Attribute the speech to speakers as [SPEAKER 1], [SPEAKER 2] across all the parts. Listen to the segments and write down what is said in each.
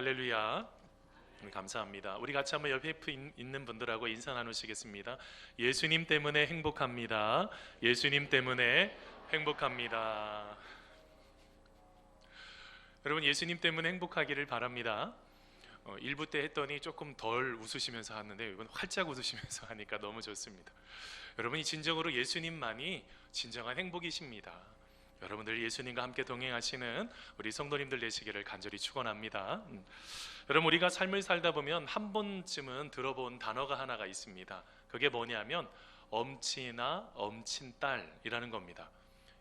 [SPEAKER 1] 할렐루야. 감사합니다. 우리 같이 한번 옆에 있는 분들하고 인사 나누시겠습니다. 예수님 때문에 행복합니다. 예수님 때문에 행복합니다. 여러분, 예수님 때문에 행복하기를 바랍니다. 1부 때 했더니 조금 덜 웃으시면서 하는데 이번 활짝 웃으시면서 하니까 너무 좋습니다. 여러분이 진정으로 예수님만이 진정한 행복이십니다. 여러분들 예수님과 함께 동행하시는 우리 성도님들 되시기를 간절히 축원합니다. 여러분, 우리가 삶을 살다 보면 한 번쯤은 들어본 단어가 하나가 있습니다. 그게 뭐냐면 엄친아, 엄친딸이라는 겁니다.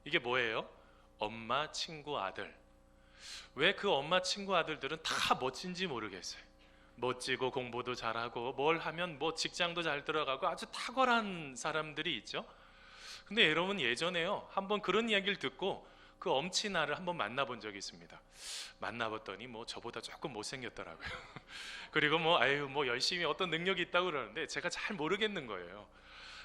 [SPEAKER 1] 이게 뭐예요? 엄마, 친구, 아들. 왜 그 엄마, 친구, 아들들은 다 멋진지 모르겠어요. 멋지고 공부도 잘하고 뭘 하면 뭐 직장도 잘 들어가고 아주 탁월한 사람들이 있죠. 근데 여러분, 예전에요 한번 그런 이야기를 듣고 그 엄친아를 한번 만나본 적이 있습니다. 만나봤더니 뭐 저보다 조금 못생겼더라고요. 그리고 뭐 열심히 어떤 능력이 있다고 그러는데 제가 잘 모르겠는 거예요.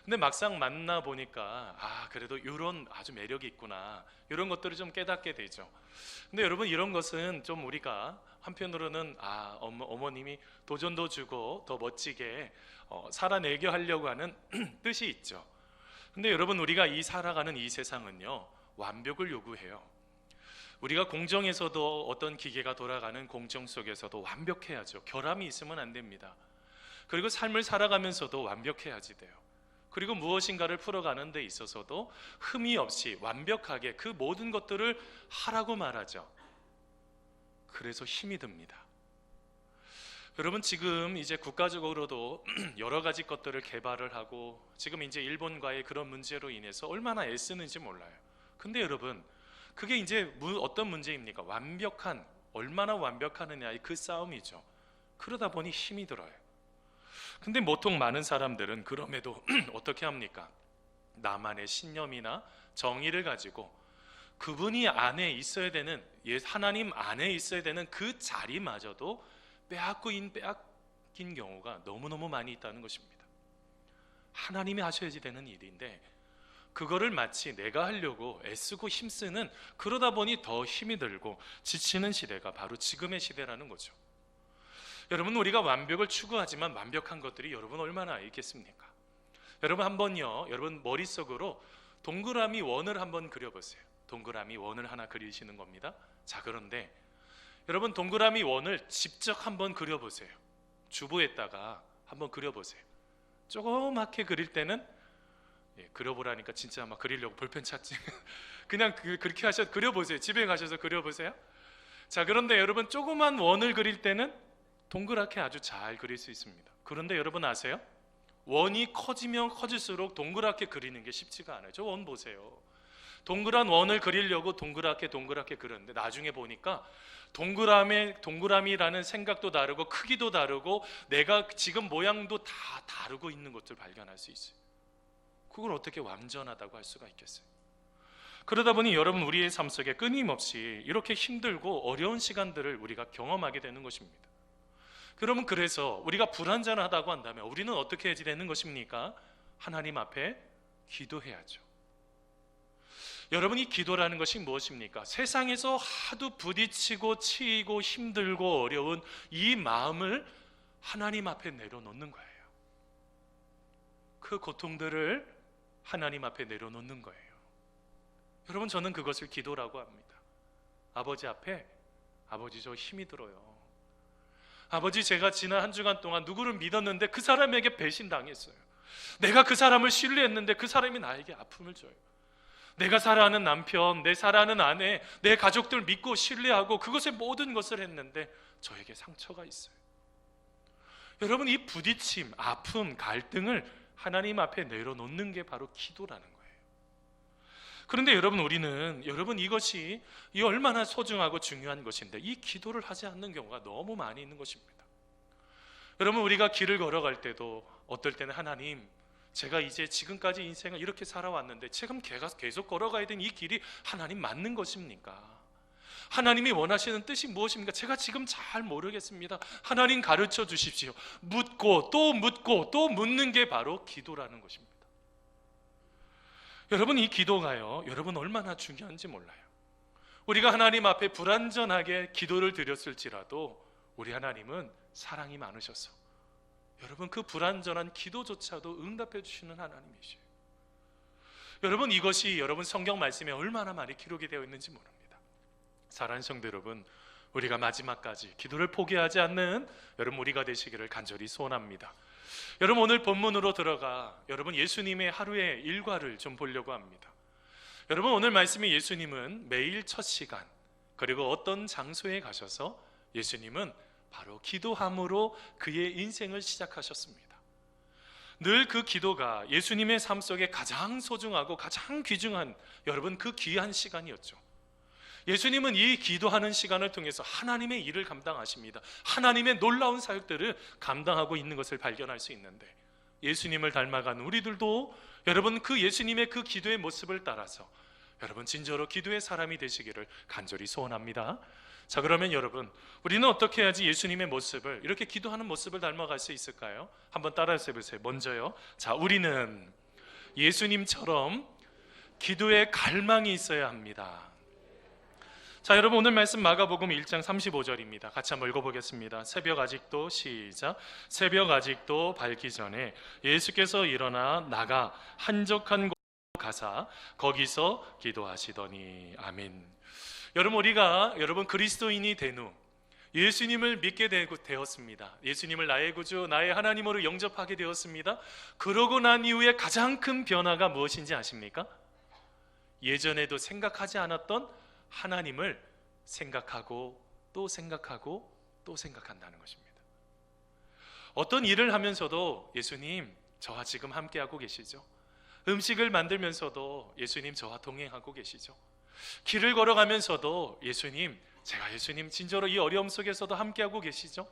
[SPEAKER 1] 근데 막상 만나 보니까 그래도 이런 아주 매력이 있구나, 이런 것들을 좀 깨닫게 되죠. 근데 여러분, 이런 것은 좀 우리가 한편으로는 어머님이 도전도 주고 더 멋지게 살아내게 하려고 하는 뜻이 있죠. 근데 여러분, 우리가 살아가는 이 세상은요 완벽을 요구해요. 우리가 공정에서도 어떤 기계가 돌아가는 공정 속에서도 완벽해야죠. 결함이 있으면 안 됩니다. 그리고 삶을 살아가면서도 완벽해야지 돼요. 그리고 무엇인가를 풀어가는 데 있어서도 흠이 없이 완벽하게 그 모든 것들을 하라고 말하죠. 그래서 힘이 듭니다. 여러분, 지금 이제 국가적으로도 여러 가지 것들을 개발을 하고 지금 이제 일본과의 그런 문제로 인해서 얼마나 애쓰는지 몰라요. 근데 여러분, 그게 이제 어떤 문제입니까? 얼마나 완벽하느냐의 그 싸움이죠. 그러다 보니 힘이 들어요. 근데 보통 많은 사람들은 그럼에도 어떻게 합니까? 나만의 신념이나 정의를 가지고 그분이 안에 있어야 되는, 하나님 안에 있어야 되는 그 자리마저도 빼앗긴 경우가 너무너무 많이 있다는 것입니다. 하나님이 하셔야지 되는 일인데 그거를 마치 내가 하려고 애쓰고 힘쓰는, 그러다 보니 더 힘이 들고 지치는 시대가 바로 지금의 시대라는 거죠. 여러분, 우리가 완벽을 추구하지만 완벽한 것들이 여러분 얼마나 있겠습니까? 여러분, 한번요 여러분 머릿속으로 동그라미 원을 한번 그려보세요. 동그라미 원을 하나 그리시는 겁니다. 자, 그런데 여러분, 동그라미 원을 직접 한번 그려보세요. 주보에다가 한번 그려보세요. 조그맣게 그릴 때는 그려보라니까 진짜 막 그리려고 볼펜 찾지 그냥 그렇게 그려보세요. 집에 가셔서 그려보세요. 자, 그런데 여러분, 조그만 원을 그릴 때는 동그랗게 아주 잘 그릴 수 있습니다. 그런데 여러분 아세요? 원이 커지면 커질수록 동그랗게 그리는 게 쉽지가 않아요. 저 원 보세요. 동그란 원을 그리려고 동그랗게 그렸는데 나중에 보니까 동그라미라는 생각도 다르고 크기도 다르고 내가 지금 모양도 다 다르고 있는 것을 발견할 수 있어요. 그걸 어떻게 완전하다고 할 수가 있겠어요? 그러다 보니 여러분, 우리의 삶 속에 끊임없이 이렇게 힘들고 어려운 시간들을 우리가 경험하게 되는 것입니다. 그러면 그래서 우리가 불완전하다고 한다면 우리는 어떻게 해야 되는 것입니까? 하나님 앞에 기도해야죠. 여러분, 이 기도라는 것이 무엇입니까? 세상에서 하도 부딪히고 치이고 힘들고 어려운 이 마음을 하나님 앞에 내려놓는 거예요. 그 고통들을 하나님 앞에 내려놓는 거예요. 여러분, 저는 그것을 기도라고 합니다. 아버지 앞에, 아버지, 저 힘이 들어요. 아버지, 제가 지난 한 주간 동안 누구를 믿었는데 그 사람에게 배신당했어요. 내가 그 사람을 신뢰했는데 그 사람이 나에게 아픔을 줘요. 내가 사랑하는 남편, 내 사랑하는 아내, 내 가족들 믿고 신뢰하고 그것에 모든 것을 했는데 저에게 상처가 있어요. 여러분, 이 부딪힘, 아픔, 갈등을 하나님 앞에 내려놓는 게 바로 기도라는 거예요. 그런데 여러분, 여러분, 이것이 얼마나 소중하고 중요한 것인데 이 기도를 하지 않는 경우가 너무 많이 있는 것입니다. 여러분, 우리가 길을 걸어갈 때도 어떨 때는 하나님, 제가 이제 지금까지 인생을 이렇게 살아왔는데 지금 계속 걸어가야 되는 이 길이 하나님 맞는 것입니까? 하나님이 원하시는 뜻이 무엇입니까? 제가 지금 잘 모르겠습니다. 하나님 가르쳐 주십시오. 묻고 또 묻는 게 바로 기도라는 것입니다. 여러분, 이 기도가요 여러분 얼마나 중요한지 몰라요. 우리가 하나님 앞에 불완전하게 기도를 드렸을지라도 우리 하나님은 사랑이 많으셔서 여러분 그 불완전한 기도조차도 응답해 주시는 하나님이시에요. 여러분 이것이 여러분 성경 말씀에 얼마나 많이 기록이 되어 있는지 모릅니다. 사랑하는 성도 여러분, 우리가 마지막까지 기도를 포기하지 않는 여러분 우리가 되시기를 간절히 소원합니다. 여러분 오늘 본문으로 들어가 여러분 예수님의 하루의 일과를 좀 보려고 합니다. 여러분 오늘 말씀이 예수님은 매일 첫 시간 그리고 어떤 장소에 가셔서 예수님은 바로 기도함으로 그의 인생을 시작하셨습니다. 늘 그 기도가 예수님의 삶 속에 가장 소중하고 가장 귀중한 여러분 그 귀한 시간이었죠. 예수님은 이 기도하는 시간을 통해서 하나님의 일을 감당하십니다. 하나님의 놀라운 사역들을 감당하고 있는 것을 발견할 수 있는데, 예수님을 닮아간 우리들도 여러분 그 예수님의 그 기도의 모습을 따라서 여러분 진정으로 기도의 사람이 되시기를 간절히 소원합니다. 자, 그러면 여러분 우리는 어떻게 해야지 예수님의 모습을, 이렇게 기도하는 모습을 닮아갈 수 있을까요? 한번 따라서 해보세요. 먼저요, 자, 우리는 예수님처럼 기도에 갈망이 있어야 합니다. 자, 여러분 오늘 말씀 마가복음 1장 35절입니다. 같이 한번 읽어보겠습니다. 새벽 아직도, 시작. 새벽 아직도 밝기 전에 예수께서 일어나 나가 한적한 곳 가사 거기서 기도하시더니. 아멘. 여러분 우리가 여러분 그리스도인이 된 후 예수님을 믿게 되었습니다. 예수님을 나의 구주, 나의 하나님으로 영접하게 되었습니다. 그러고 난 이후에 가장 큰 변화가 무엇인지 아십니까? 예전에도 생각하지 않았던 하나님을 생각하고 또 생각하고 또 생각한다는 것입니다. 어떤 일을 하면서도 예수님 저와 지금 함께하고 계시죠? 음식을 만들면서도 예수님 저와 동행하고 계시죠? 길을 걸어가면서도 예수님, 제가 예수님 진짜로 이 어려움 속에서도 함께하고 계시죠?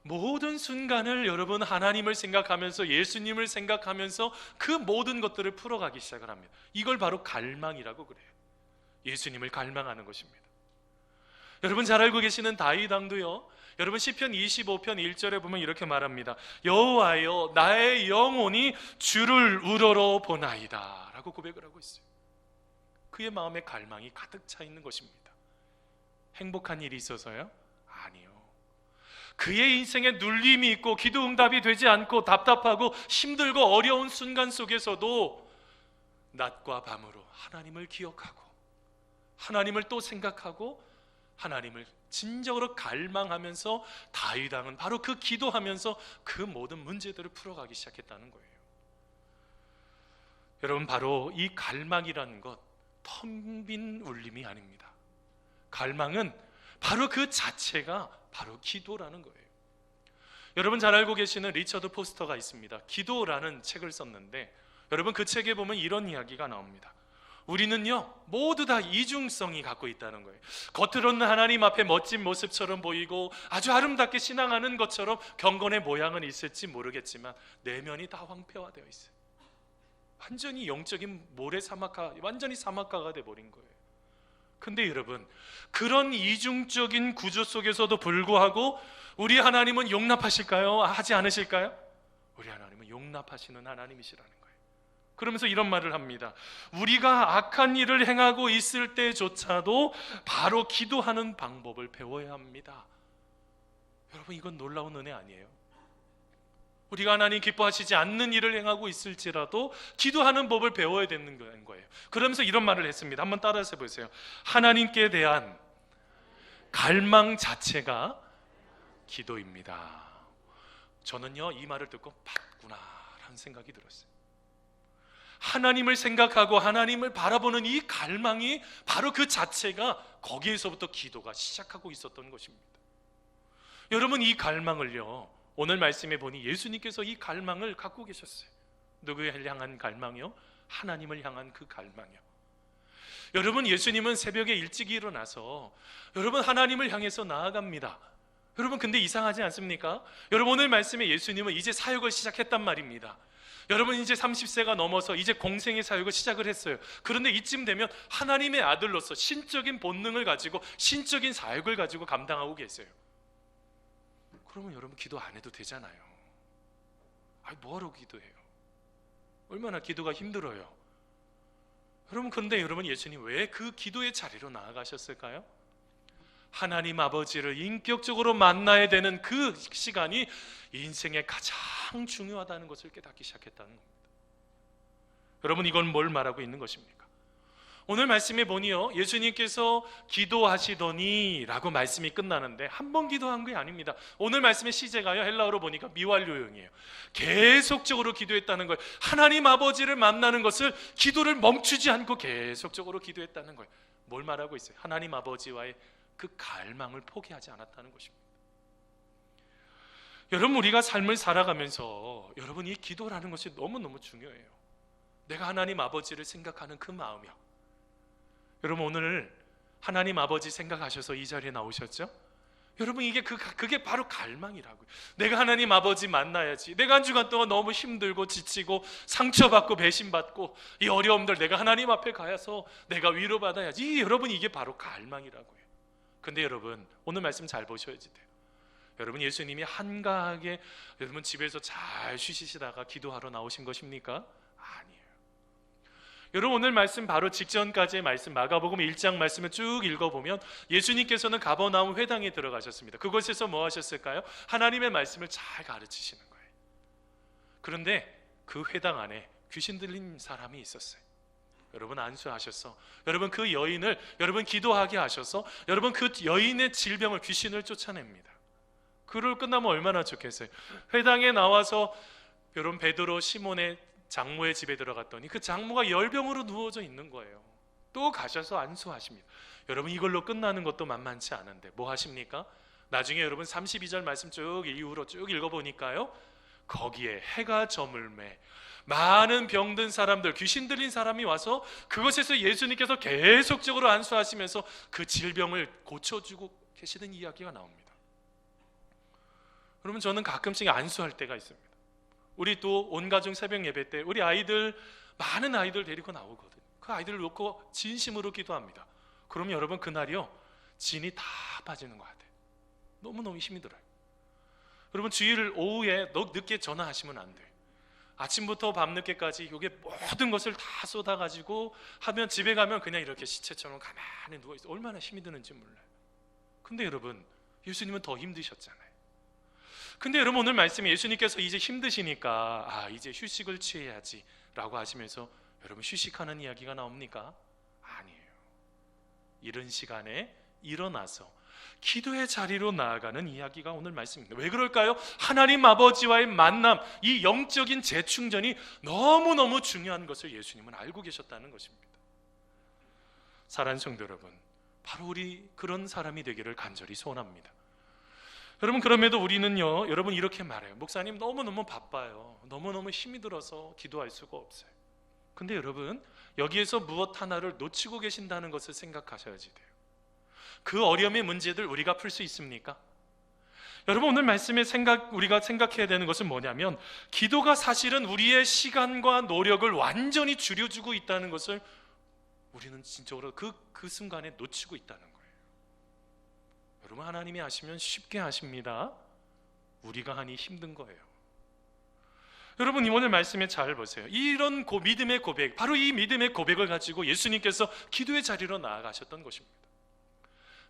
[SPEAKER 1] 모든 순간을 여러분 하나님을 생각하면서 예수님을 생각하면서 그 모든 것들을 풀어가기 시작을 합니다. 이걸 바로 갈망이라고 그래요. 예수님을 갈망하는 것입니다. 여러분 잘 알고 계시는 다윗 왕도요, 여러분 시편 25편 1절에 보면 이렇게 말합니다. 여호와여 나의 영혼이 주를 우러러 보나이다 라고 고백을 하고 있어요. 그의 마음에 갈망이 가득 차 있는 것입니다. 행복한 일이 있어서요? 아니요. 그의 인생에 눌림이 있고 기도 응답이 되지 않고 답답하고 힘들고 어려운 순간 속에서도 낮과 밤으로 하나님을 기억하고 하나님을 또 생각하고 하나님을 진정으로 갈망하면서 다윗 왕은 바로 그 기도하면서 그 모든 문제들을 풀어가기 시작했다는 거예요. 여러분 바로 이 갈망이라는 것 텅 빈 울림이 아닙니다. 갈망은 바로 그 자체가 바로 기도라는 거예요. 여러분 잘 알고 계시는 리처드 포스터가 있습니다. 기도라는 책을 썼는데 여러분 그 책에 보면 이런 이야기가 나옵니다. 우리는요 모두 다 이중성이 갖고 있다는 거예요. 겉으로는 하나님 앞에 멋진 모습처럼 보이고 아주 아름답게 신앙하는 것처럼 경건의 모양은 있을지 모르겠지만 내면이 다 황폐화되어 있어요. 완전히 영적인 모래 사막화, 완전히 사막화가 돼버린 거예요. 근데 여러분 그런 이중적인 구조 속에서도 불구하고 우리 하나님은 용납하실까요? 하지 않으실까요? 우리 하나님은 용납하시는 하나님이시라는 거예요. 그러면서 이런 말을 합니다. 우리가 악한 일을 행하고 있을 때조차도 바로 기도하는 방법을 배워야 합니다. 여러분 이건 놀라운 은혜 아니에요? 우리가 하나님 기뻐하시지 않는 일을 행하고 있을지라도 기도하는 법을 배워야 되는 거예요. 그러면서 이런 말을 했습니다. 한번 따라서 해보세요. 하나님께 대한 갈망 자체가 기도입니다. 저는요 이 말을 듣고 맞구나 라는 생각이 들었어요. 하나님을 생각하고 하나님을 바라보는 이 갈망이 바로 그 자체가 거기에서부터 기도가 시작하고 있었던 것입니다. 여러분 이 갈망을요 오늘 말씀에 보니 예수님께서 이 갈망을 갖고 계셨어요. 누구를 향한 갈망이요? 하나님을 향한 그 갈망이요. 여러분 예수님은 새벽에 일찍 일어나서 여러분 하나님을 향해서 나아갑니다. 여러분 근데 이상하지 않습니까? 여러분 오늘 말씀에 예수님은 이제 사역을 시작했단 말입니다. 여러분 이제 30세가 넘어서 이제 공생의 사역을 시작을 했어요. 그런데 이쯤 되면 하나님의 아들로서 신적인 본능을 가지고 신적인 사역을 가지고 감당하고 계세요. 그러면 여러분 기도 안 해도 되잖아요. 아니 뭐하러 기도해요? 얼마나 기도가 힘들어요. 여러분 그런데 여러분 예수님 왜 그 기도의 자리로 나아가셨을까요? 하나님 아버지를 인격적으로 만나야 되는 그 시간이 인생에 가장 중요하다는 것을 깨닫기 시작했다는 겁니다. 여러분, 이건 뭘 말하고 있는 것입니까? 오늘 말씀에 보니요, 예수님께서 기도하시더니 라고 말씀이 끝나는데 한 번 기도한 게 아닙니다. 오늘 말씀의 시제가요, 헬라어로 보니까 미완료형이에요. 계속적으로 기도했다는 거예요. 하나님 아버지를 만나는 것을, 기도를 멈추지 않고 계속적으로 기도했다는 거예요. 뭘 말하고 있어요? 하나님 아버지와의 그 갈망을 포기하지 않았다는 것입니다. 여러분, 우리가 삶을 살아가면서 여러분, 이 기도라는 것이 너무너무 중요해요. 내가 하나님 아버지를 생각하는 그 마음이요. 여러분, 오늘 하나님 아버지 생각하셔서 이 자리에 나오셨죠? 여러분, 그게 바로 갈망이라고요. 내가 하나님 아버지 만나야지. 내가 한 주간 동안 너무 힘들고 지치고 상처받고 배신받고 이 어려움들, 내가 하나님 앞에 가서 내가 위로받아야지. 여러분, 이게 바로 갈망이라고요. 근데 여러분, 오늘 말씀 잘 보셔야지 돼요. 여러분, 예수님이 한가하게 여러분 집에서 잘 쉬시다가 기도하러 나오신 것입니까? 아니에요. 여러분, 오늘 말씀 바로 직전까지의 말씀, 마가복음 1장 말씀을 쭉 읽어보면 예수님께서는 가버나움 회당에 들어가셨습니다. 그곳에서 뭐 하셨을까요? 하나님의 말씀을 잘 가르치시는 거예요. 그런데 그 회당 안에 귀신 들린 사람이 있었어요. 여러분, 안수하셔서 여러분 그 여인을 여러분 기도하게 하셔서 여러분 그 여인의 질병을, 귀신을 쫓아냅니다. 그를 끝나면 얼마나 좋겠어요. 회당에 나와서 여러분 베드로 시몬의 장모의 집에 들어갔더니 그 장모가 열병으로 누워져 있는 거예요. 또 가셔서 안수하십니다. 여러분, 이걸로 끝나는 것도 만만치 않은데 뭐 하십니까? 나중에 여러분 32절 말씀 쭉 이후로 쭉 읽어보니까요, 거기에 해가 저물매 많은 병든 사람들, 귀신 들린 사람이 와서 그것에서 예수님께서 계속적으로 안수하시면서 그 질병을 고쳐주고 계시는 이야기가 나옵니다. 여러분, 저는 가끔씩 안수할 때가 있습니다. 우리 또 온가족 새벽 예배 때 우리 아이들, 많은 아이들 데리고 나오거든요. 그 아이들을 놓고 진심으로 기도합니다. 그러면 여러분, 그날이요, 진이 다 빠지는 것 같아요. 너무너무 힘이 들어요. 여러분, 주일 오후에 늦게 전화하시면 안 돼요. 아침부터 밤늦게까지 이게 모든 것을 다 쏟아가지고 하면 집에 가면 그냥 이렇게 시체처럼 가만히 누워있어요. 얼마나 힘이 드는지 몰라요. 근데 여러분, 예수님은 더 힘드셨잖아요. 근데 여러분, 오늘 말씀에 예수님께서 이제 힘드시니까 이제 휴식을 취해야지 라고 하시면서 여러분 휴식하는 이야기가 나옵니까? 아니에요. 이런 시간에 일어나서 기도의 자리로 나아가는 이야기가 오늘 말씀입니다. 왜 그럴까요? 하나님 아버지와의 만남, 이 영적인 재충전이 너무너무 중요한 것을 예수님은 알고 계셨다는 것입니다. 사랑하는 성도 여러분, 바로 우리 그런 사람이 되기를 간절히 소원합니다. 여러분, 그럼에도 우리는요, 여러분 이렇게 말해요. 목사님, 너무너무 바빠요. 너무너무 힘이 들어서 기도할 수가 없어요. 근데 여러분, 여기에서 무엇 하나를 놓치고 계신다는 것을 생각하셔야지 돼요. 그 어려움의 문제들 우리가 풀 수 있습니까? 여러분, 오늘 말씀에 우리가 생각해야 되는 것은 뭐냐면, 기도가 사실은 우리의 시간과 노력을 완전히 줄여주고 있다는 것을 우리는 진짜로 그 순간에 놓치고 있다는 거예요. 여러분, 하나님이 하시면 쉽게 하십니다. 우리가 하니 힘든 거예요. 여러분, 오늘 말씀에 잘 보세요. 이런 믿음의 고백, 바로 이 믿음의 고백을 가지고 예수님께서 기도의 자리로 나아가셨던 것입니다.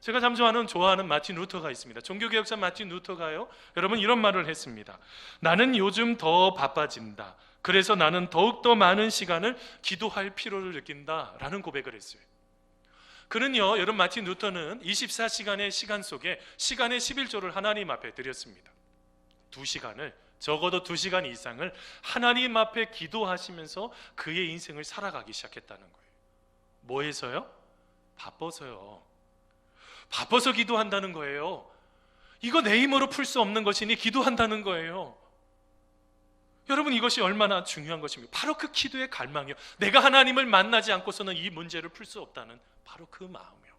[SPEAKER 1] 제가 참 좋아하는 마틴 루터가 있습니다. 종교개혁자 마틴 루터가요, 여러분 이런 말을 했습니다. 나는 요즘 더 바빠진다. 그래서 나는 더욱더 많은 시간을 기도할 필요를 느낀다 라는 고백을 했어요. 그는요, 여러분, 마틴 루터는 24시간의 시간 속에 시간의 11조를 하나님 앞에 드렸습니다. 2시간을, 적어도 2시간 이상을 하나님 앞에 기도하시면서 그의 인생을 살아가기 시작했다는 거예요. 뭐 해서요? 바빠서요. 바빠서 기도한다는 거예요. 이거 내 힘으로 풀 수 없는 것이니 기도한다는 거예요. 여러분, 이것이 얼마나 중요한 것입니까? 바로 그 기도의 갈망이요. 내가 하나님을 만나지 않고서는 이 문제를 풀 수 없다는 바로 그 마음이요.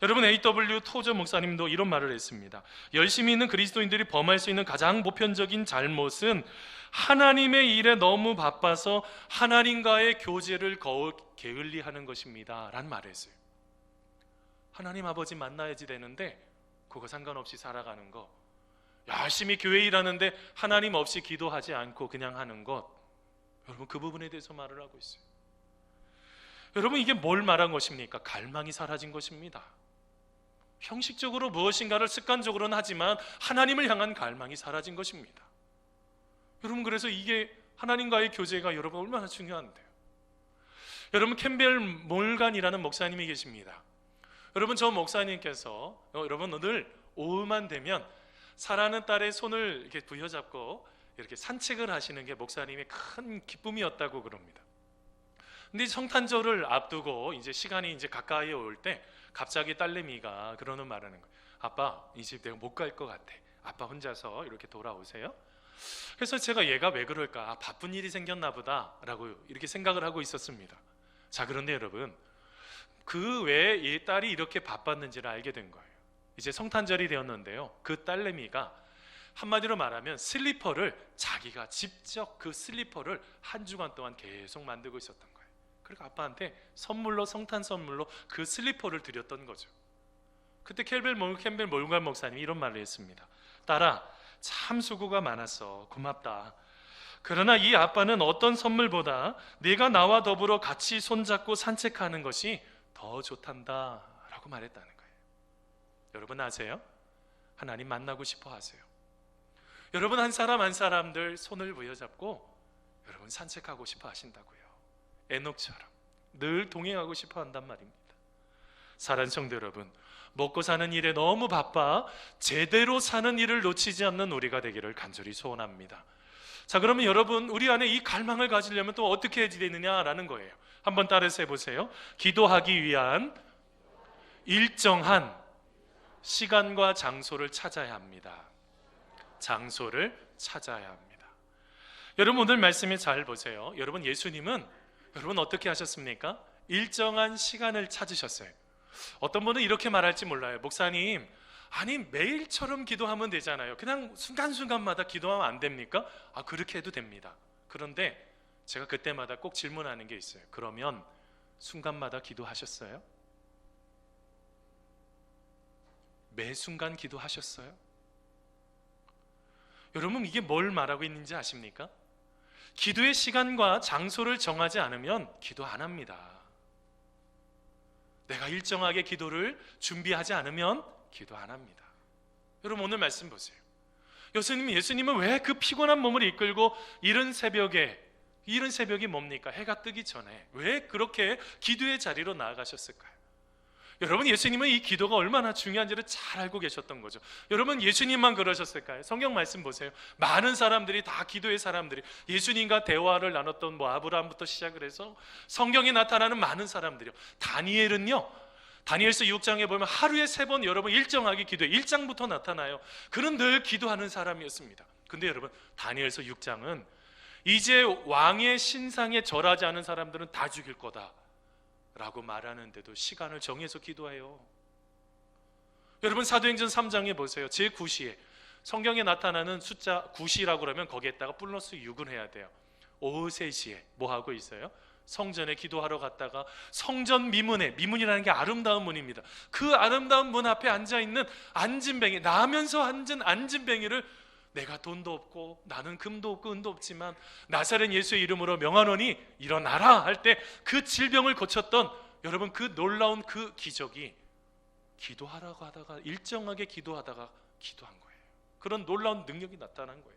[SPEAKER 1] 여러분, A.W. 토저 목사님도 이런 말을 했습니다. 열심히 있는 그리스도인들이 범할 수 있는 가장 보편적인 잘못은 하나님의 일에 너무 바빠서 하나님과의 교제를 게을리하는 것입니다 라는 말을 했어요. 하나님 아버지 만나야지 되는데 그거 상관없이 살아가는 거, 열심히 교회 일하는데 하나님 없이 기도하지 않고 그냥 하는 것, 여러분 그 부분에 대해서 말을 하고 있어요. 여러분, 이게 뭘 말한 것입니까? 갈망이 사라진 것입니다. 형식적으로 무엇인가를 습관적으로는 하지만 하나님을 향한 갈망이 사라진 것입니다. 여러분, 그래서 이게 하나님과의 교제가 여러분 얼마나 중요한데요. 여러분, 캠벨 몰간이라는 목사님이 계십니다. 여러분, 저 목사님께서 여러분 오늘 오후만 되면 사랑하는 딸의 손을 이렇게 부여잡고 이렇게 산책을 하시는 게 목사님의 큰 기쁨이었다고 그럽니다. 근데 성탄절을 앞두고 이제 시간이 이제 가까이 올 때 갑자기 딸내미가 그러는 말하는 거예요. 아빠, 이 집 내가 못 갈 것 같아. 아빠 혼자서 이렇게 돌아오세요. 그래서 제가 얘가 왜 그럴까? 아, 바쁜 일이 생겼나 보다 라고 이렇게 생각을 하고 있었습니다. 자, 그런데 여러분, 그 왜 이 딸이 이렇게 바빴는지를 알게 된 거예요. 이제 성탄절이 되었는데요, 그 딸내미가 한마디로 말하면 슬리퍼를 자기가 직접 그 슬리퍼를 한 주간 동안 계속 만들고 있었던 거예요. 그리고 아빠한테 선물로, 성탄 선물로 그 슬리퍼를 드렸던 거죠. 그때 캠벨 몰간 목사님이 이런 말을 했습니다. 딸아, 참 수고가 많았어. 고맙다. 그러나 이 아빠는 어떤 선물보다 네가 나와 더불어 같이 손잡고 산책하는 것이 더 좋단다 라고 말했다는 거예요. 여러분 아세요? 하나님 만나고 싶어 하세요. 여러분, 한 사람 한 사람들 손을 부여잡고 여러분 산책하고 싶어 하신다고요. 에녹처럼 늘 동행하고 싶어 한단 말입니다. 사랑하는 성도 여러분, 먹고 사는 일에 너무 바빠 제대로 사는 일을 놓치지 않는 우리가 되기를 간절히 소원합니다. 자, 그러면 여러분, 우리 안에 이 갈망을 가지려면 또 어떻게 해야 되느냐라는 거예요. 한번 따라서 해보세요. 기도하기 위한 일정한 시간과 장소를 찾아야 합니다. 장소를 찾아야 합니다. 여러분, 오늘 말씀에 잘 보세요. 여러분, 예수님은 여러분 어떻게 하셨습니까? 일정한 시간을 찾으셨어요. 어떤 분은 이렇게 말할지 몰라요. 목사님, 아니 매일처럼 기도하면 되잖아요. 그냥 순간순간마다 기도하면 안 됩니까? 아, 그렇게 해도 됩니다. 그런데 제가 그때마다 꼭 질문하는 게 있어요. 그러면 순간마다 기도하셨어요? 매 순간 기도하셨어요? 여러분, 이게 뭘 말하고 있는지 아십니까? 기도의 시간과 장소를 정하지 않으면 기도 안 합니다. 내가 일정하게 기도를 준비하지 않으면 기도 안 합니다. 여러분, 오늘 말씀 보세요. 예수님은 왜 그 피곤한 몸을 이끌고 이른 새벽이 뭡니까? 해가 뜨기 전에 왜 그렇게 기도의 자리로 나아가셨을까요? 여러분, 예수님은 이 기도가 얼마나 중요한지를 잘 알고 계셨던 거죠. 여러분, 예수님만 그러셨을까요? 성경 말씀 보세요. 많은 사람들이 다 기도의 사람들이 예수님과 대화를 나눴던 아브라함부터 시작을 해서 성경에 나타나는 많은 사람들이요. 다니엘은요, 다니엘서 6장에 보면 하루에 3번 여러분 일정하게 기도해. 1장부터 나타나요. 그는 늘 기도하는 사람이었습니다. 근데 여러분, 다니엘서 6장은 이제 왕의 신상에 절하지 않은 사람들은 다 죽일 거다 라고 말하는데도 시간을 정해서 기도해요. 여러분, 사도행전 3장에 보세요. 제9시에 성경에 나타나는 숫자 9시라고 그러면 거기에다가 플러스 6을 해야 돼요. 오후 3시에 뭐 하고 있어요? 성전에 기도하러 갔다가 성전 미문이라는 게 아름다운 문입니다. 그 아름다운 문 앞에 앉아있는 안진뱅이, 나면서 앉은 안진뱅이를 내가 돈도 없고 나는 금도 없고 은도 없지만 나사렛 예수의 이름으로 명하노니 일어나라 할 때 그 질병을 고쳤던 여러분, 그 놀라운 그 기적이 기도하라고 하다가 일정하게 기도하다가 기도한 거예요. 그런 놀라운 능력이 나타난 거예요.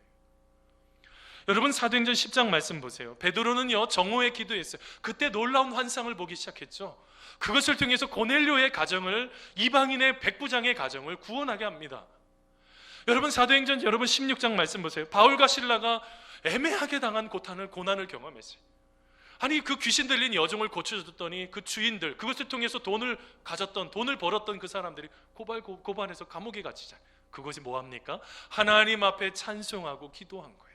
[SPEAKER 1] 여러분, 사도행전 10장 말씀 보세요. 베드로는요 정오에 기도했어요. 그때 놀라운 환상을 보기 시작했죠. 그것을 통해서 고넬료의 가정을, 이방인의 백부장의 가정을 구원하게 합니다. 여러분, 사도행전 여러분 16장 말씀 보세요. 바울과 실라가 애매하게 당한 고난을 경험했어요. 아니, 그 귀신 들린 여종을 고쳐줬더니 그 주인들, 그것을 통해서 돈을 벌었던 그 사람들이 고발해서 감옥에 갇히잖아요. 그것이 뭐합니까? 하나님 앞에 찬송하고 기도한 거예요.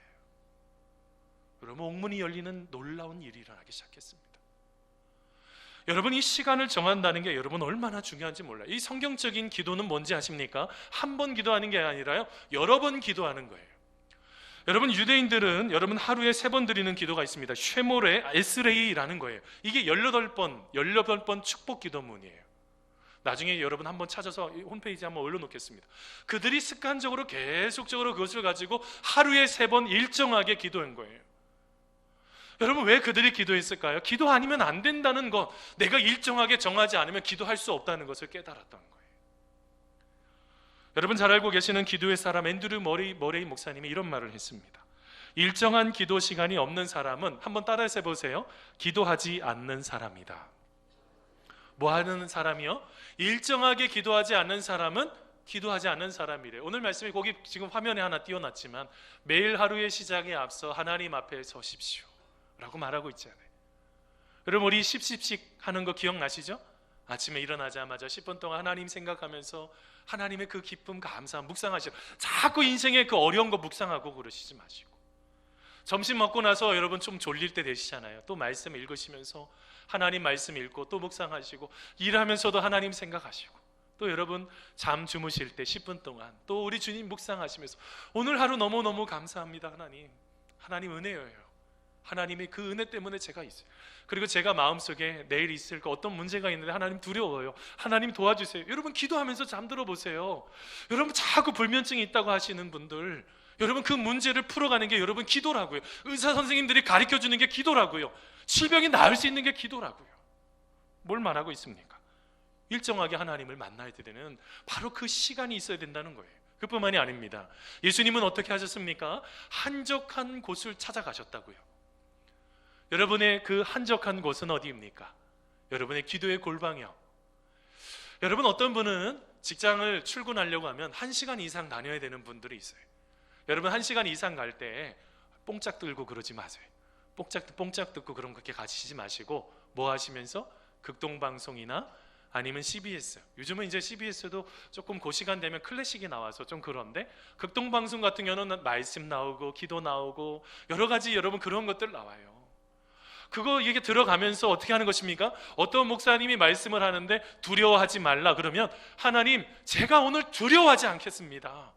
[SPEAKER 1] 여러분, 옥문이 열리는 놀라운 일이 일어나기 시작했습니다. 여러분, 이 시간을 정한다는 게 여러분 얼마나 중요한지 몰라요. 이 성경적인 기도는 뭔지 아십니까? 한 번 기도하는 게 아니라요, 여러 번 기도하는 거예요. 여러분, 유대인들은 여러분 하루에 3번 드리는 기도가 있습니다. 쉐모레 에스레이라는 거예요. 이게 18번 축복 기도문이에요. 나중에 여러분 한번 찾아서 홈페이지에 한번 올려놓겠습니다. 그들이 습관적으로 계속적으로 그것을 가지고 하루에 3번 일정하게 기도한 거예요. 여러분, 왜 그들이 기도했을까요? 기도 아니면 안 된다는 것, 내가 일정하게 정하지 않으면 기도할 수 없다는 것을 깨달았던 거예요. 여러분 잘 알고 계시는 기도의 사람 앤드류 머레이 목사님이 이런 말을 했습니다. 일정한 기도 시간이 없는 사람은, 한번 따라서 해보세요, 기도하지 않는 사람이다. 뭐 하는 사람이요? 일정하게 기도하지 않는 사람은 기도하지 않는 사람이래요. 오늘 말씀이 거기 지금 화면에 하나 띄워놨지만, 매일 하루의 시작에 앞서 하나님 앞에 서십시오 라고 말하고 있잖아요. 여러분 우리 10씩 하는 거 기억나시죠? 아침에 일어나자마자 10분 동안 하나님 생각하면서 하나님의 그 기쁨, 감사함 묵상하시죠. 자꾸 인생의 그 어려운 거 묵상하고 그러시지 마시고, 점심 먹고 나서 여러분 좀 졸릴 때 되시잖아요. 또 말씀 읽으시면서 하나님 말씀 읽고 또 묵상하시고, 일하면서도 하나님 생각하시고, 또 여러분 잠 주무실 때 10분 동안 또 우리 주님 묵상하시면서 오늘 하루 너무너무 감사합니다. 하나님 은혜예요. 하나님의 그 은혜 때문에 제가 있어요. 그리고 제가 마음속에 내일 있을 거 어떤 문제가 있는데 하나님 두려워요. 하나님 도와주세요. 여러분 기도하면서 잠들어 보세요. 여러분 자꾸 불면증이 있다고 하시는 분들, 여러분 그 문제를 풀어가는 게 여러분 기도라고요. 의사 선생님들이 가르쳐주는 게 기도라고요. 질병이 나을 수 있는 게 기도라고요. 뭘 말하고 있습니까? 일정하게 하나님을 만나야 되는 바로 그 시간이 있어야 된다는 거예요. 그뿐만이 아닙니다. 예수님은 어떻게 하셨습니까? 한적한 곳을 찾아가셨다고요. 여러분의 그 한적한 곳은 어디입니까? 여러분의 기도의 골방이요. 여러분 어떤 분은 직장을 출근하려고 하면 1시간 이상 다녀야 되는 분들이 있어요. 여러분 1시간 이상 갈 때 뽕짝 들고 그러지 마세요. 뽕짝 듣고 그런 그렇게 가시지 마시고, 뭐 하시면서 극동방송이나 아니면 CBS, 요즘은 이제 CBS도 조금 그 시간 되면 클래식이 나와서 좀 그런데, 극동방송 같은 경우는 말씀 나오고 기도 나오고 여러 가지 여러분 그런 것들 나와요. 그거 이게 들어가면서 어떻게 하는 것입니까? 어떤 목사님이 말씀을 하는데 두려워하지 말라 그러면, 하나님 제가 오늘 두려워하지 않겠습니다.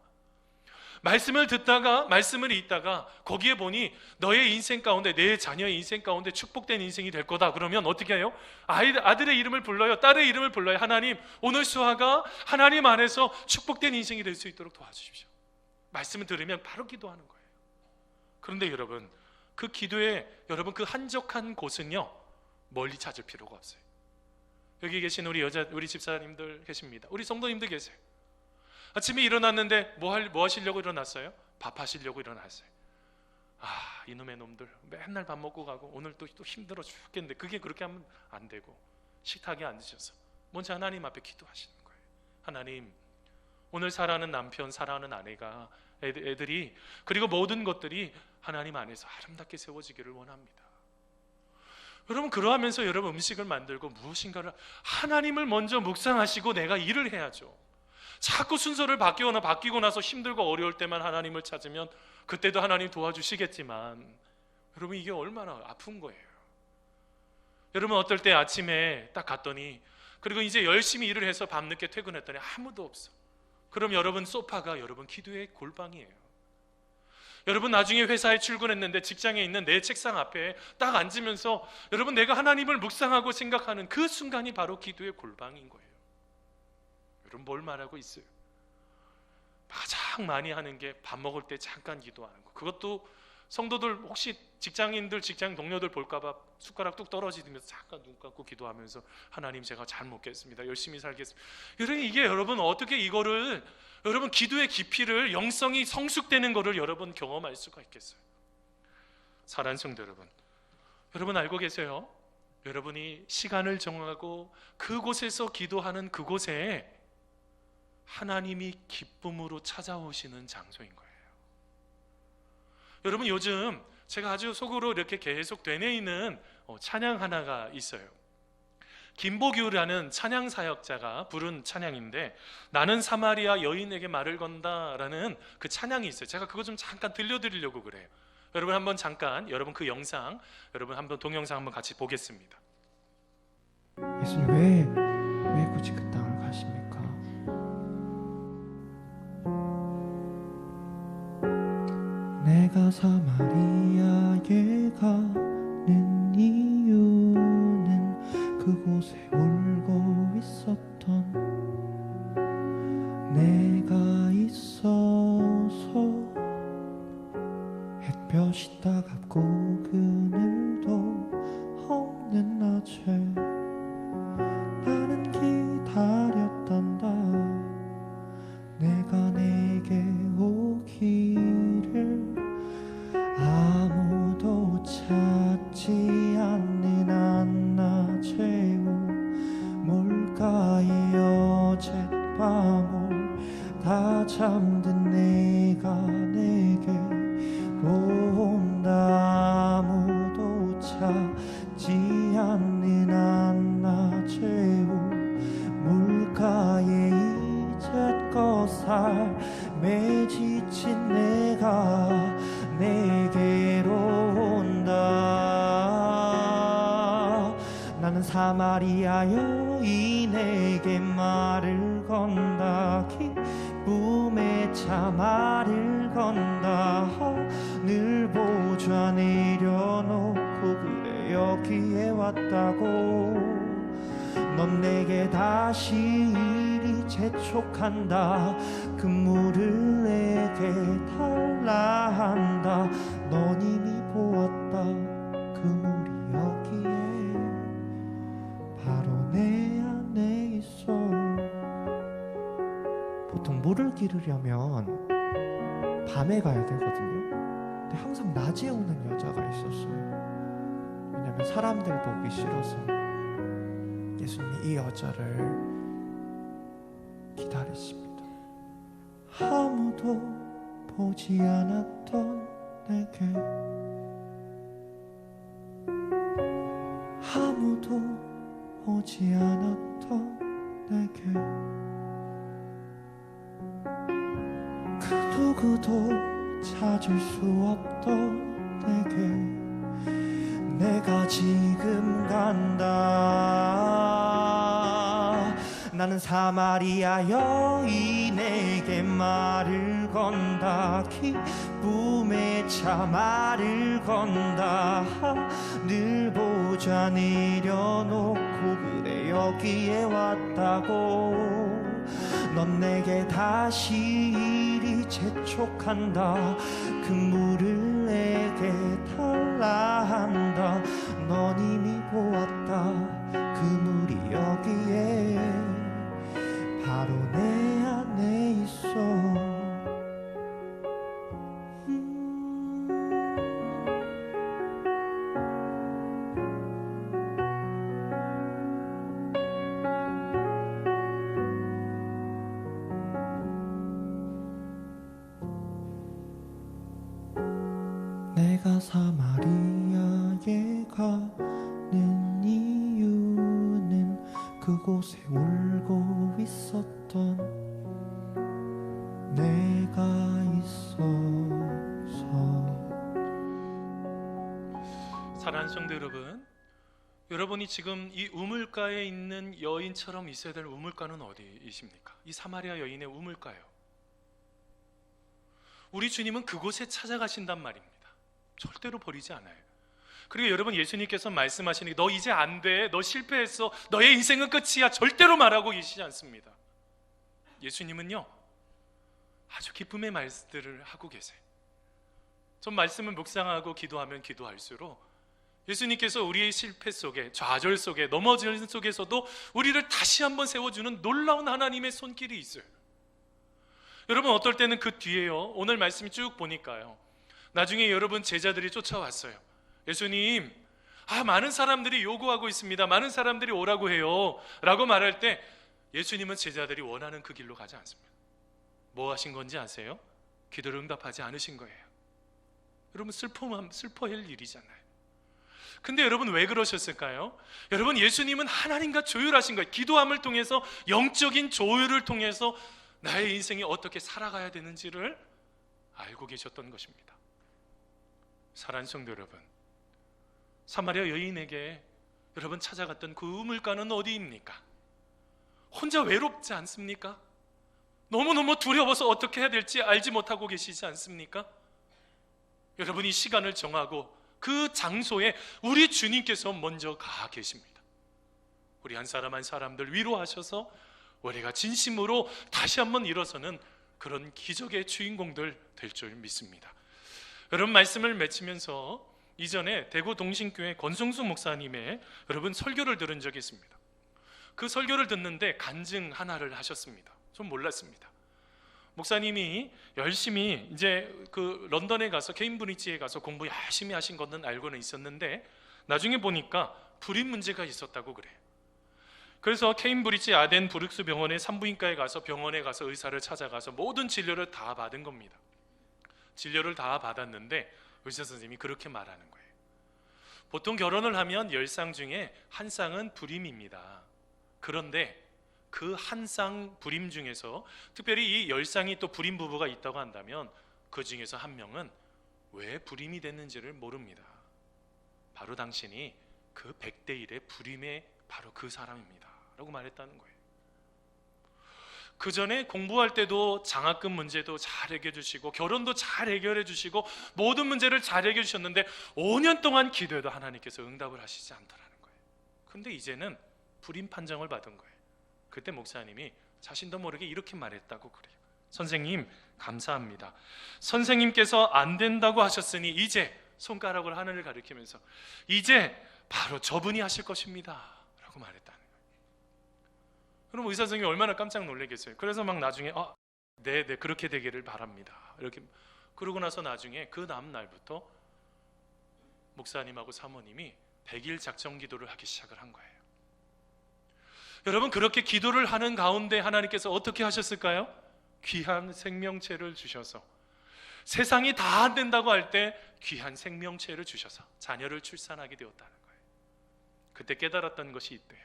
[SPEAKER 1] 말씀을 듣다가 말씀을 읽다가 거기에 보니 너의 인생 가운데, 내 자녀의 인생 가운데 축복된 인생이 될 거다. 그러면 어떻게 해요? 아들의 이름을 불러요. 딸의 이름을 불러요. 하나님 오늘 수아가 하나님 안에서 축복된 인생이 될 수 있도록 도와주십시오. 말씀을 들으면 바로 기도하는 거예요. 그런데 여러분 그 기도에 여러분 그 한적한 곳은요 멀리 찾을 필요가 없어요. 여기 계신 우리 집사님들 계십니다. 우리 성도님들 계세요. 아침에 일어났는데 뭐 하시려고 일어났어요? 밥 하시려고 일어났어요. 이놈의 놈들 맨날 밥 먹고 가고 오늘 또 힘들어 죽겠는데, 그게 그렇게 하면 안 되고 식탁에 앉으셔서 먼저 하나님 앞에 기도하시는 거예요. 하나님 오늘 사랑하는 남편, 사랑하는 아내가, 애들이, 그리고 모든 것들이 하나님 안에서 아름답게 세워지기를 원합니다. 여러분 그러하면서 여러분 음식을 만들고 무엇인가를 하나님을 먼저 묵상하시고 내가 일을 해야죠. 자꾸 순서를 바뀌고 나서 힘들고 어려울 때만 하나님을 찾으면 그때도 하나님 도와주시겠지만, 여러분 이게 얼마나 아픈 거예요. 여러분 어떨 때 아침에 딱 갔더니, 그리고 이제 열심히 일을 해서 밤늦게 퇴근했더니 아무도 없어. 그럼 여러분 소파가 여러분 기도의 골방이에요. 여러분 나중에 회사에 출근했는데 직장에 있는 내 책상 앞에 딱 앉으면서 여러분 내가 하나님을 묵상하고 생각하는 그 순간이 바로 기도의 골방인 거예요. 여러분 뭘 말하고 있어요? 가장 많이 하는 게 밥 먹을 때 잠깐 기도하는 거. 그것도 성도들 혹시 직장인들, 직장 동료들 볼까봐 숟가락 뚝 떨어지면서 잠깐 눈 감고 기도하면서 하나님 제가 잘 먹겠습니다. 열심히 살겠습니다. 여러분 이게 여러분 어떻게 이거를 여러분 기도의 깊이를, 영성이 성숙되는 거를 여러분 경험할 수가 있겠어요? 사랑하는 성도 여러분 알고 계세요? 여러분이 시간을 정하고 그곳에서 기도하는 그곳에 하나님이 기쁨으로 찾아오시는 장소인 거예요. 여러분 요즘 제가 아주 속으로 이렇게 계속 되뇌이는 찬양 하나가 있어요. 김보규라는 찬양 사역자가 부른 찬양인데, 나는 사마리아 여인에게 말을 건다라는 그 찬양이 있어요. 제가 그거 좀 잠깐 들려드리려고 그래요. 여러분 한번 잠깐 여러분 그 영상 여러분 한번 동영상 한번 같이 보겠습니다.
[SPEAKER 2] 예수님 왜 굳이 그 땅을 가십니까? 내가 사마리아에 가는 이유는 그곳에 울고 있었던 내가 있어서, 햇볕이 따갑고 그늘도 없는 낮에 나는 기다렸단다. 내가 나는 사마리아 여인에게 말을 건다. 기쁨의 차 말을 건다. 하늘 보좌 내려놓고 그래 여기에 왔다고. 넌 내게 다시 이리 재촉한다. 그 물을 내게 달라 한다. 넌 이미 보았다. 그 물이 여기에 바로 내 안에 있어. 보통 물을 기르려면 밤에 가야 되거든요. 근데 항상 낮에 오는 여자가 있었어요. 왜냐면 사람들 보기 싫어서. 예수님이 이 여자를 기다리십니다. 아무도 보지 않았던 내게, 아무도 오지 않았던 내게, 그 누구도 찾을 수 없던 내게 내가 지금 간다. 나는 사마리아 여인에게 말을 건다. 기쁨의 차 말을 건다. 하늘 보좌 내려놓고 그래 여기에 왔다고. 넌 내게 다시 이리 재촉한다. 그 물을 내게 달라 한다. 넌 이미 보았다. 그 물이 여기에 바로 내 안에 있어. 내가 사마리아에 가는 이유는 그곳에 울고 있었던 내가 있어서.
[SPEAKER 1] 사랑하는 성도 여러분, 여러분이 지금 이 우물가에 있는 여인처럼 있어야 될 우물가는 어디이십니까? 이 사마리아 여인의 우물가요. 우리 주님은 그곳에 찾아가신단 말입니다. 절대로 버리지 않아요. 그리고 여러분, 예수님께서 말씀하시는 너 이제 안 돼, 너 실패했어, 너의 인생은 끝이야, 절대로 말하고 계시지 않습니다. 예수님은요 아주 기쁨의 말씀들을 하고 계세요. 전 말씀을 묵상하고 기도하면 기도할수록 예수님께서 우리의 실패 속에, 좌절 속에, 넘어지는 속에서도 우리를 다시 한번 세워주는 놀라운 하나님의 손길이 있어요. 여러분, 어떨 때는 그 뒤에요, 오늘 말씀이 쭉 보니까요, 나중에 여러분 제자들이 쫓아왔어요. 예수님, 많은 사람들이 요구하고 있습니다. 많은 사람들이 오라고 해요 라고 말할 때 예수님은 제자들이 원하는 그 길로 가지 않습니다. 뭐 하신 건지 아세요? 기도를 응답하지 않으신 거예요. 여러분, 슬퍼할 일이잖아요. 근데 여러분, 왜 그러셨을까요? 여러분, 예수님은 하나님과 조율하신 거예요. 기도함을 통해서, 영적인 조율을 통해서 나의 인생이 어떻게 살아가야 되는지를 알고 계셨던 것입니다. 사랑하는 성도 여러분, 사마리아 여인에게 여러분 찾아갔던 그 우물가는 어디입니까? 혼자 외롭지 않습니까? 너무너무 두려워서 어떻게 해야 될지 알지 못하고 계시지 않습니까? 여러분이 시간을 정하고 그 장소에 우리 주님께서 먼저 가 계십니다. 우리 한 사람 한 사람들 위로하셔서 우리가 진심으로 다시 한번 일어서는 그런 기적의 주인공들 될 줄 믿습니다. 여러분, 말씀을 맺히면서 이전에 대구 동신교회 권성수 목사님의 여러분 설교를 들은 적이 있습니다. 그 설교를 듣는데 간증 하나를 하셨습니다. 좀 몰랐습니다. 목사님이 열심히 이제 그 런던에 가서 케임브리지에 가서 공부 열심히 하신 것은 알고는 있었는데 나중에 보니까 불임 문제가 있었다고 그래요. 그래서 케임브리지 아덴 브룩스 병원의 산부인과에 가서 병원에 가서 의사를 찾아가서 모든 진료를 다 받은 겁니다. 진료를 다 받았는데 의사 선생님이 그렇게 말하는 거예요. 보통 결혼을 하면 10쌍 중에 한 쌍은 불임입니다. 그런데 그 한 쌍 불임 중에서 특별히 이 10쌍이 또 불임 부부가 있다고 한다면 그 중에서 한 명은 왜 불임이 됐는지를 모릅니다. 바로 당신이 그 100대 1의 불임의 바로 그 사람입니다 라고 말했다는 거예요. 그 전에 공부할 때도 장학금 문제도 잘 해결해 주시고 결혼도 잘 해결해 주시고 모든 문제를 잘 해결해 주셨는데 5년 동안 기도해도 하나님께서 응답을 하시지 않더라는 거예요. 근데 이제는 불임 판정을 받은 거예요. 그때 목사님이 자신도 모르게 이렇게 말했다고 그래요. 선생님 감사합니다. 선생님께서 안 된다고 하셨으니 이제 손가락을 하늘을 가리키면서 이제 바로 저분이 하실 것입니다 라고 말했다는 거예요. 그럼 의사 선생님이 얼마나 깜짝 놀라겠어요. 그래서 막 나중에 네 그렇게 되기를 바랍니다 이렇게 그러고 나서 나중에 그 다음 날부터 목사님하고 사모님이 100일 작정 기도를 하기 시작을 한 거예요. 여러분 그렇게 기도를 하는 가운데 하나님께서 어떻게 하셨을까요? 귀한 생명체를 주셔서 세상이 다 안 된다고 할 때 귀한 생명체를 주셔서 자녀를 출산하게 되었다는 거예요. 그때 깨달았던 것이 있대요.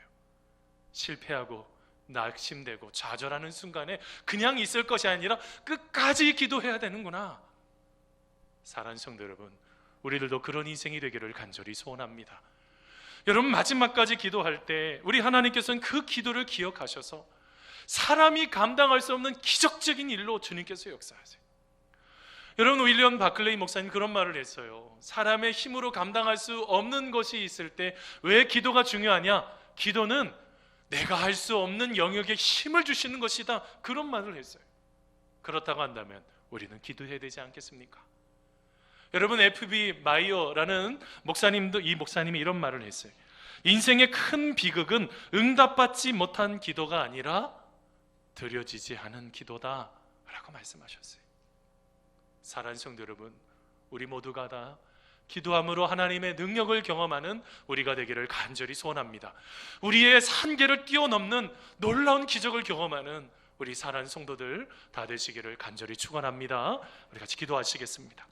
[SPEAKER 1] 실패하고 낙심되고 좌절하는 순간에 그냥 있을 것이 아니라 끝까지 기도해야 되는구나. 사랑하는 성도 여러분, 우리들도 그런 인생이 되기를 간절히 소원합니다. 여러분 마지막까지 기도할 때 우리 하나님께서는 그 기도를 기억하셔서 사람이 감당할 수 없는 기적적인 일로 주님께서 역사하세요. 여러분 윌리엄 바클레이 목사님 그런 말을 했어요. 사람의 힘으로 감당할 수 없는 것이 있을 때 왜 기도가 중요하냐? 기도는 내가 할 수 없는 영역에 힘을 주시는 것이다. 그런 말을 했어요. 그렇다고 한다면 우리는 기도해야 되지 않겠습니까? 여러분 F.B. 마이어라는 이 목사님이 이런 말을 했어요. 인생의 큰 비극은 응답받지 못한 기도가 아니라 드려지지 않은 기도다 라고 말씀하셨어요. 사랑하는 성도 여러분, 우리 모두가 다 기도함으로 하나님의 능력을 경험하는 우리가 되기를 간절히 소원합니다. 우리의 한계를 뛰어넘는 놀라운 기적을 경험하는 우리 사랑하는 성도들 다 되시기를 간절히 축원합니다. 우리 같이 기도하시겠습니다.